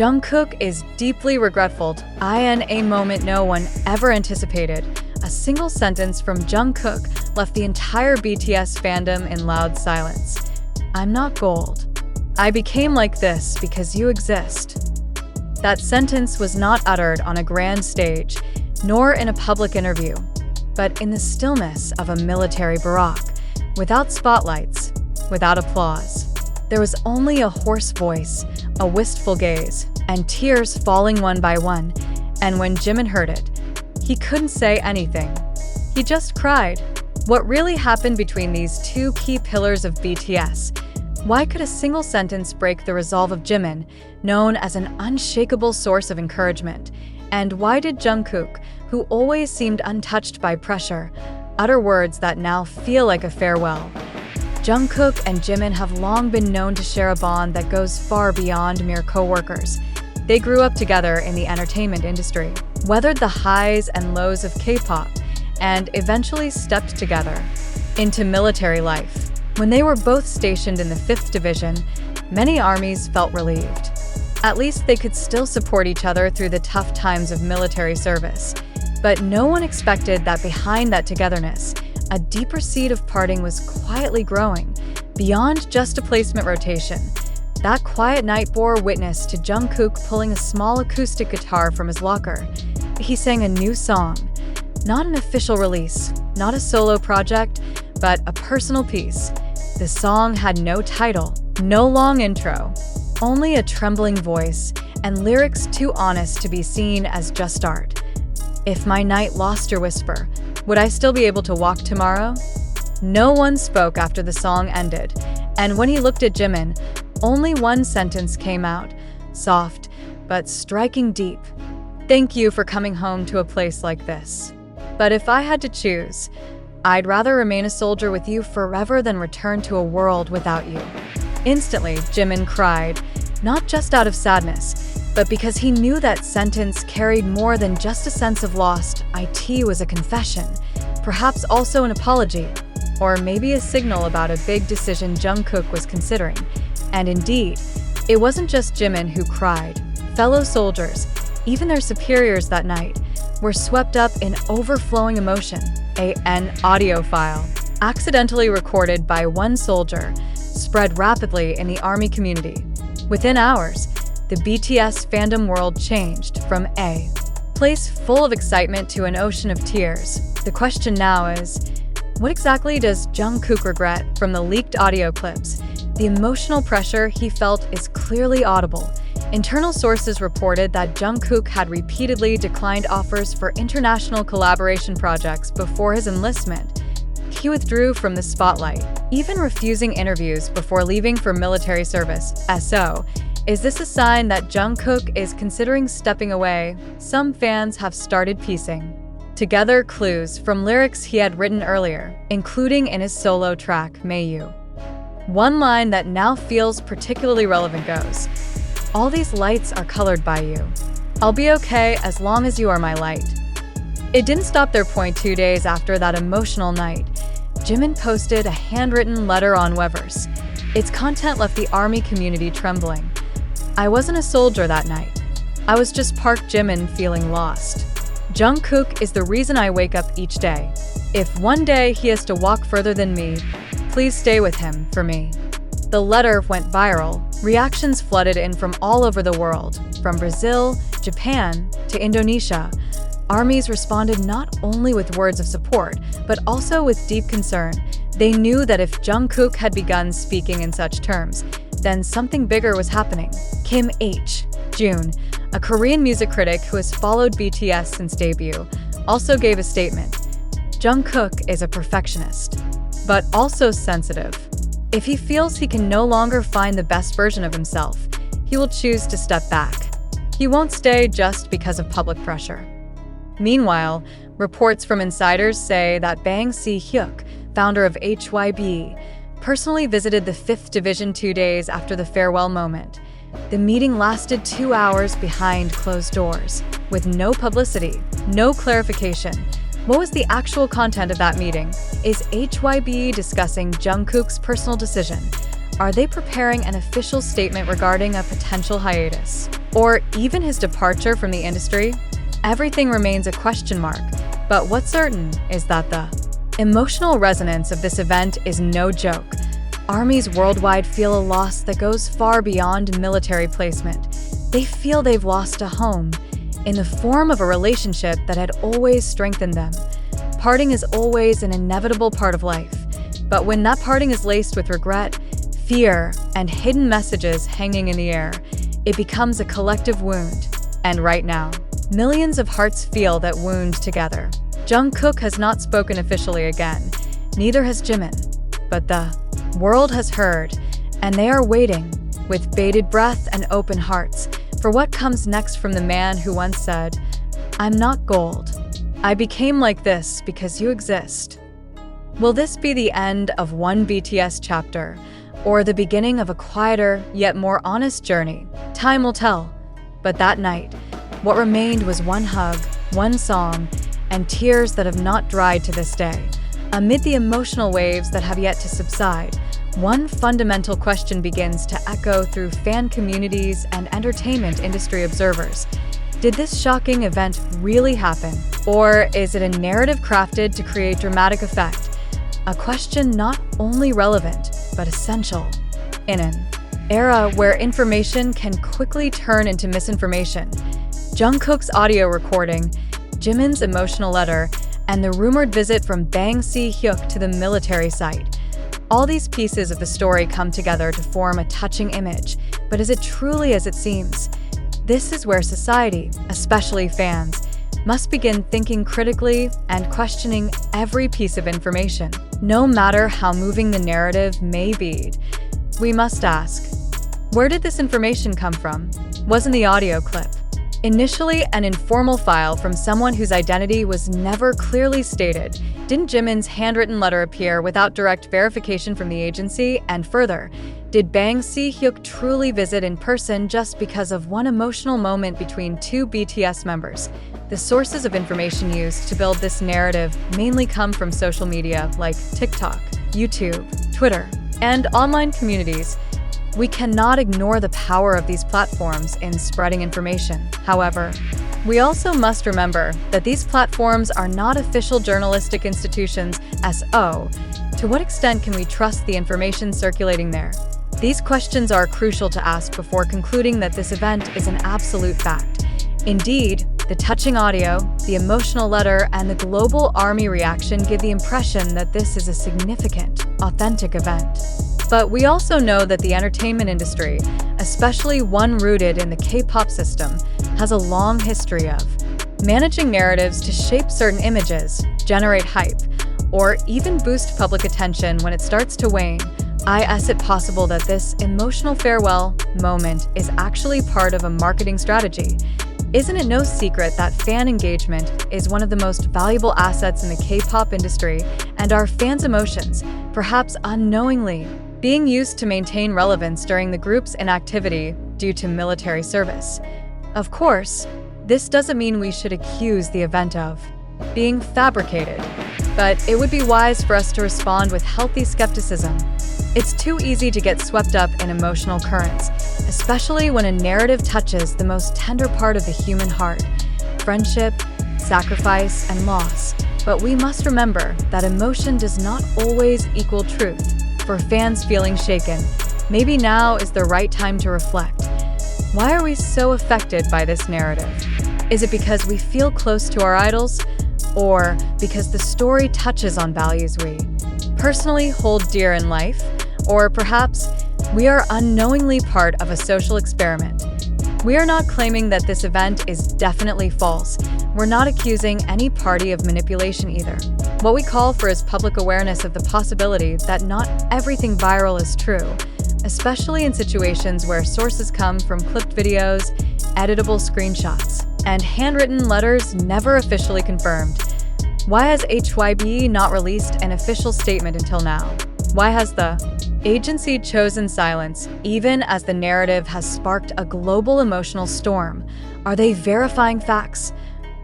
Jungkook is deeply regretful in a moment no one ever anticipated. A single sentence from Jungkook left the entire BTS fandom in loud silence. "I'm not gold. I became like this because you exist." That sentence was not uttered on a grand stage, nor in a public interview, but in the stillness of a military barrack, without spotlights, without applause. There was only a hoarse voice, a wistful gaze, and tears falling one by one, and when Jimin heard it, he couldn't say anything. He just cried. What really happened between these two key pillars of BTS? Why could a single sentence break the resolve of Jimin, known as an unshakable source of encouragement? And why did Jungkook, who always seemed untouched by pressure, utter words that now feel like a farewell? Jungkook and Jimin have long been known to share a bond that goes far beyond mere co-workers. They grew up together in the entertainment industry, weathered the highs and lows of K-pop, and eventually stepped together into military life. When they were both stationed in the 5th Division, many armies felt relieved. At least they could still support each other through the tough times of military service. But no one expected that behind that togetherness, a deeper seed of parting was quietly growing, beyond just a placement rotation. That quiet night bore witness to Jungkook pulling a small acoustic guitar from his locker. He sang a new song. Not an official release, not a solo project, but a personal piece. The song had no title, no long intro, only a trembling voice, and lyrics too honest to be seen as just art. "If my night lost your whisper, would I still be able to walk tomorrow?" No one spoke after the song ended, and when he looked at Jimin, only one sentence came out, soft but striking deep. "Thank you for coming home to a place like this. But if I had to choose, I'd rather remain a soldier with you forever than return to a world without you." Instantly, Jimin cried, not just out of sadness, but because he knew that sentence carried more than just a sense of loss. It was a confession, perhaps also an apology, or maybe a signal about a big decision Jungkook was considering. And indeed, it wasn't just Jimin who cried. Fellow soldiers, even their superiors that night, were swept up in overflowing emotion. An audio file, accidentally recorded by one soldier, spread rapidly in the army community. Within hours, the BTS fandom world changed from a place full of excitement to an ocean of tears. The question now is, what exactly does Jungkook regret from the leaked audio clips? The emotional pressure he felt is clearly audible. Internal sources reported that Jungkook had repeatedly declined offers for international collaboration projects before his enlistment. He withdrew from the spotlight, even refusing interviews before leaving for military service. So, is this a sign that Jungkook is considering stepping away? Some fans have started piecing together clues from lyrics he had written earlier, including in his solo track, May You. One line that now feels particularly relevant goes, "All these lights are colored by you. I'll be okay as long as you are my light." It didn't stop their point 2 days after that emotional night. Jimin posted a handwritten letter on Weverse. Its content left the army community trembling. "I wasn't a soldier that night. I was just Park Jimin feeling lost. Jungkook is the reason I wake up each day. If one day he has to walk further than me, please stay with him for me." The letter went viral. Reactions flooded in from all over the world, from Brazil, Japan, to Indonesia. Armies responded not only with words of support, but also with deep concern. They knew that if Jungkook had begun speaking in such terms, then something bigger was happening. Kim Jun, a Korean music critic who has followed BTS since debut, also gave a statement. "Jungkook is a perfectionist, but also sensitive. If he feels he can no longer find the best version of himself, he will choose to step back. He won't stay just because of public pressure." Meanwhile, reports from insiders say that Bang Si-hyuk, founder of HYB, personally visited the 5th Division 2 days after the farewell moment. The meeting lasted 2 hours behind closed doors, with no publicity, no clarification. What was the actual content of that meeting? Is HYB discussing Jungkook's personal decision? Are they preparing an official statement regarding a potential hiatus? or even his departure from the industry, everything remains a question mark. But what's certain is that the emotional resonance of this event is no joke. Armies worldwide feel a loss that goes far beyond military placement. They feel they've lost a home in the form of a relationship that had always strengthened them. Parting is always an inevitable part of life, but when that parting is laced with regret, fear, and hidden messages hanging in the air, it becomes a collective wound. And right now, millions of hearts feel that wound together. Jungkook has not spoken officially again, neither has Jimin, but the world has heard, and they are waiting, with bated breath and open hearts, for what comes next from the man who once said, "I'm not gold. I became like this because you exist." Will this be the end of one BTS chapter, or the beginning of a quieter, yet more honest journey? Time will tell. But that night, what remained was one hug, one song, and tears that have not dried to this day. Amid the emotional waves that have yet to subside, one fundamental question begins to echo through fan communities and entertainment industry observers. Did this shocking event really happen? Or is it a narrative crafted to create dramatic effect? A question not only relevant, but essential. In an era where information can quickly turn into misinformation, Jungkook's audio recording, Jimin's emotional letter, and the rumored visit from Bang Si-hyuk to the military site. All these pieces of the story come together to form a touching image, but is it truly as it seems? This is where society, especially fans, must begin thinking critically and questioning every piece of information. No matter how moving the narrative may be, we must ask, where did this information come from? Wasn't the audio clip initially an informal file from someone whose identity was never clearly stated? Didn't Jimin's handwritten letter appear without direct verification from the agency? And further, did Bang Si-hyuk truly visit in person just because of one emotional moment between two BTS members? The sources of information used to build this narrative mainly come from social media like TikTok, YouTube, Twitter, and online communities. We cannot ignore the power of these platforms in spreading information. However, we also must remember that these platforms are not official journalistic institutions, so to what extent can we trust the information circulating there? These questions are crucial to ask before concluding that this event is an absolute fact. Indeed, the touching audio, the emotional letter, and the global army reaction give the impression that this is a significant, authentic event. But we also know that the entertainment industry, especially one rooted in the K-pop system, has a long history of managing narratives to shape certain images, generate hype, or even boost public attention when it starts to wane. Is it possible that this emotional farewell moment is actually part of a marketing strategy? Isn't it no secret that fan engagement is one of the most valuable assets in the K-pop industry, and our fans' emotions, perhaps unknowingly, being used to maintain relevance during the group's inactivity due to military service? Of course, this doesn't mean we should accuse the event of being fabricated, but it would be wise for us to respond with healthy skepticism. It's too easy to get swept up in emotional currents, especially when a narrative touches the most tender part of the human heart: friendship, sacrifice, and loss. But we must remember that emotion does not always equal truth. For fans feeling shaken, maybe now is the right time to reflect. Why are we so affected by this narrative? Is it because we feel close to our idols? Or because the story touches on values we personally hold dear in life? Or perhaps we are unknowingly part of a social experiment? We are not claiming that this event is definitely false. We're not accusing any party of manipulation either. What we call for is public awareness of the possibility that not everything viral is true, especially in situations where sources come from clipped videos, editable screenshots, and handwritten letters never officially confirmed. Why has HYBE not released an official statement until now? Why has the agency chosen silence, even as the narrative has sparked a global emotional storm? Are they verifying facts?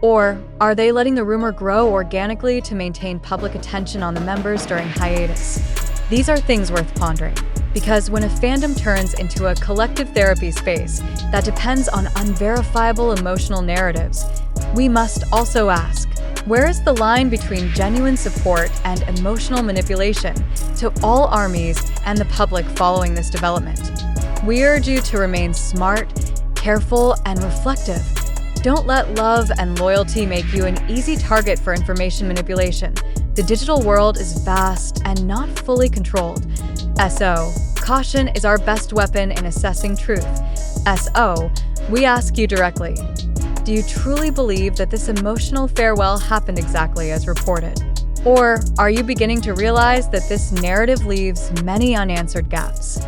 Or are they letting the rumor grow organically to maintain public attention on the members during hiatus? These are things worth pondering. Because when a fandom turns into a collective therapy space that depends on unverifiable emotional narratives, we must also ask, where is the line between genuine support and emotional manipulation to all armies and the public following this development? We urge you to remain smart, careful, and reflective. Don't let love and loyalty make you an easy target for information manipulation. The digital world is vast and not fully controlled. SO, caution is our best weapon in assessing truth. SO, we ask you directly, do you truly believe that this emotional farewell happened exactly as reported? Or are you beginning to realize that this narrative leaves many unanswered gaps?